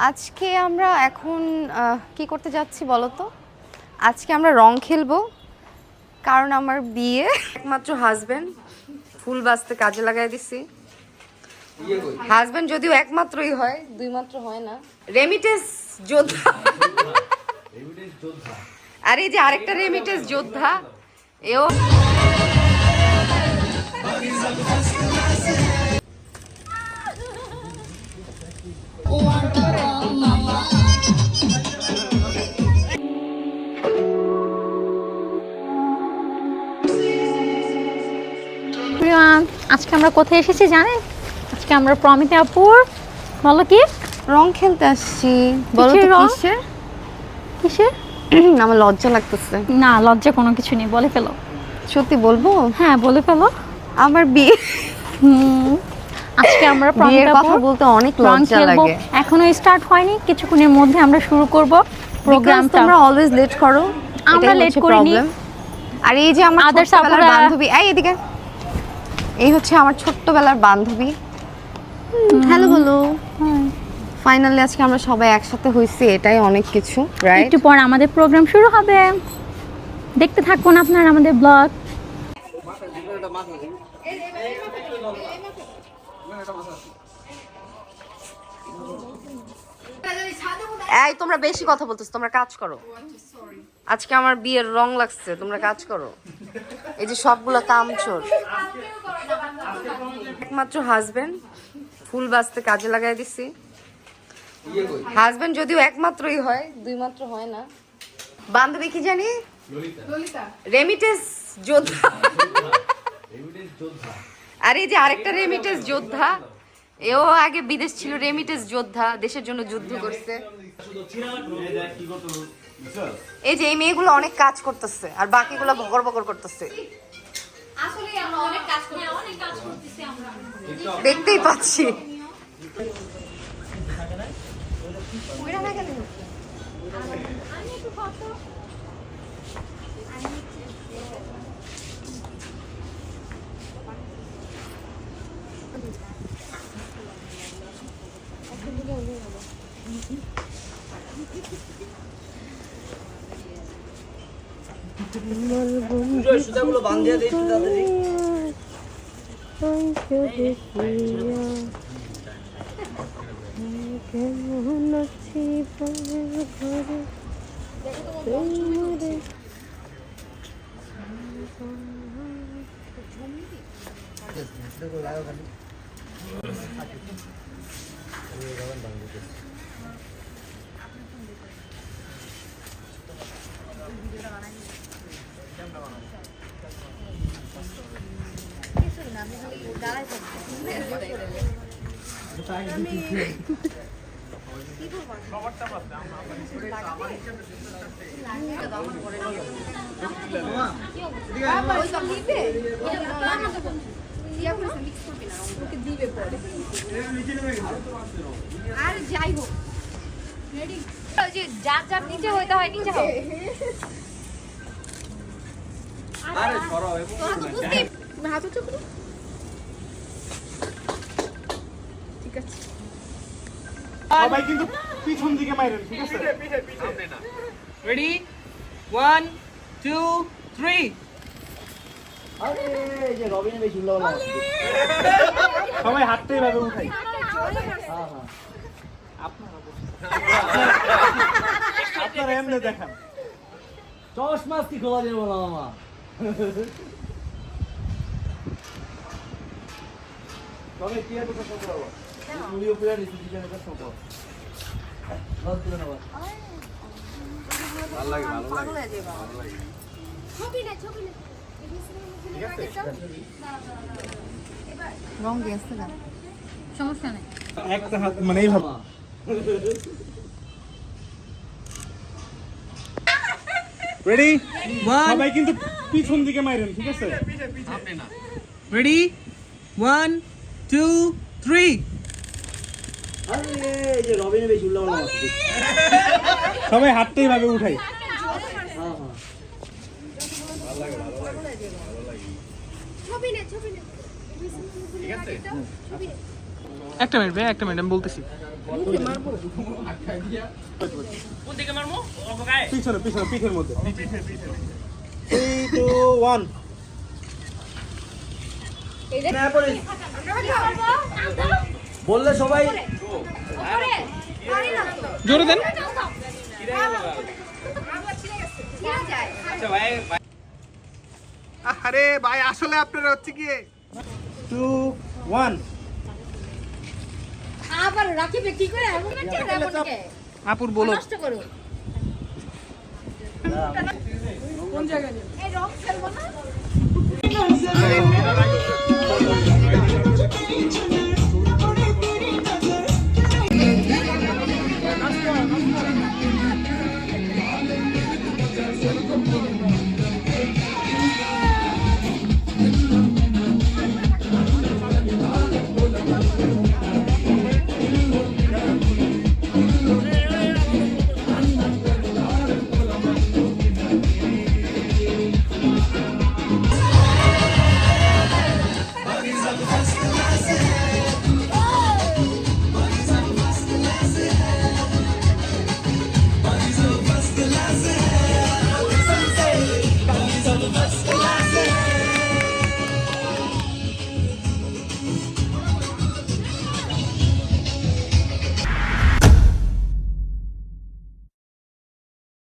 আজকে আমরা এখন কি করতে যাচ্ছি বলো তো? আজকে আমরা রং খেলবো, কারণ আমার বিয়ে। একমাত্র হাজবেন্ড ফুল বাজতে কাজে লাগাই দিছি। হাজবেন্ড যদিও একমাত্রই হয়, দুই মাত্র হয় না। রেমিটেন্স যোদ্ধা। আর এই যে আরেকটা রেমিটেন্স যোদ্ধা, এও আজকে আমরা কোথায় এসেছি জানেন? আজকে আমরা প্রমিতা আপুর বলো কি রং খেলতে আসছি। বলো তো কিসের? কিসের? আমার লজ্জা লাগতেছে। না, লজ্জা কোনো কিছু নেই, বলে ফেলো। সত্যি বলবো? হ্যাঁ, বলে ফেলো। আমার বিয়ে। আজকে আমরা বিয়ের কথা বলতে অনেক লজ্জা লাগে। এখনো স্টার্ট হয়নি, কিছুক্ষণের মধ্যে আমরা শুরু করব প্রোগ্রামটা। তোমরা অলওয়েজ লেট করো। আমরা লেট করিনি। আর এই যে আমার ছোটবেলার বান্ধবী, এই এদিকে, এই হচ্ছে আমার ছোটবেলার বান্ধবী। হ্যালো বলো। ফাইনালি আজকে আমরা সবাই একসাথে হইছি, এটাই অনেক কিছু, রাইট? একটু পর আমাদের প্রোগ্রাম শুরু হবে, দেখতে থাকুন আপনারা আমাদের ব্লগ। এই তোমরা বেশি কথা বলতেছো, তোমরা কাজ করো। আজকে আমার বিয়ের রং লাগছে, তোমরা কাজ করো। এই যে সবগুলো কামচোর। একমাত্র হাজবেন্ড ফুল বাজতে কাজে লাগাই দিছি। হাজবেন্ড যদিও একমাত্রই হয়, দুই মাত্র হয় না। বান্ধবী কি জানি? রেমিটেন্স যোদ্ধা। আর এই যে আরেকটা রেমিটেন্স যোদ্ধা, এও আগে বিদেশ ছিল, রেমিটেন্স যোদ্ধা, দেশের জন্য যুদ্ধ করছে। এই যে এই মেয়েগুলো অনেক কাজ করতেছে আর বাকিগুলো বকর বকর করতেছে, দেখতেই পাচ্ছি। সুতাগুলো বাঁধিয়ে দিই তাড়াতাড়ি। আর যাই হোক রেডি, যার যার নিচে হইতে হয় নিচে হোক। আরে সরো তোরা তো বুঝতেই না, হাত উঁচু করো। ঠিক আছে, সবাই কিন্তু পিছন দিকে মাইরেন, ঠিক আছে? সামনে না। রেডি 1 2 3। আরে এই যে রবিনে বেশি লাগলো। সবাই হাতটা এভাবে উঠাই। হ্যাঁ হ্যাঁ, আপনারা এমনি দেখান। চশমা কি খোলা যাবে না মামা? তবে কি আর কথা বলবো? ভিডিও পুরো ডিসিশন এটা সম্ভব। ভালো তুলে নাও। ভালো লাগে, ভালো লাগে। ছবি না ছবি না, ঠিক আছে রং দিয়েছে না, সমস্যা নেই। একটা হাত মানে এইভাবে। রেডি 1 সবাই কিন্তু পিছন দিকে মাইরেন, ঠিক আছে? সামনে না। রেডি 1 2 3। আরে এই যে রবিনে বেশি লাগলো। সবাই হাতটা এভাবে উঠাই। হ্যাঁ হ্যাঁ, ভালো লাগে, ভালো লাগে, ভালো লাগে। ছবি না, ঠিক আছে। একটা মিনিট ভাই, একটা মিনিট, আমি বলতেছি। পিছনে পিছনে পিঠের মধ্যে 3 2 1 বললে সবাই জোরে দেন। আরে ভাই আসলে আপনারা হচ্ছে কি 2 1 আবার রাখিবে কি করে এমন করছে এমনকে আপুর বলো নষ্ট করো কোন জায়গায় এই রং খেলবো না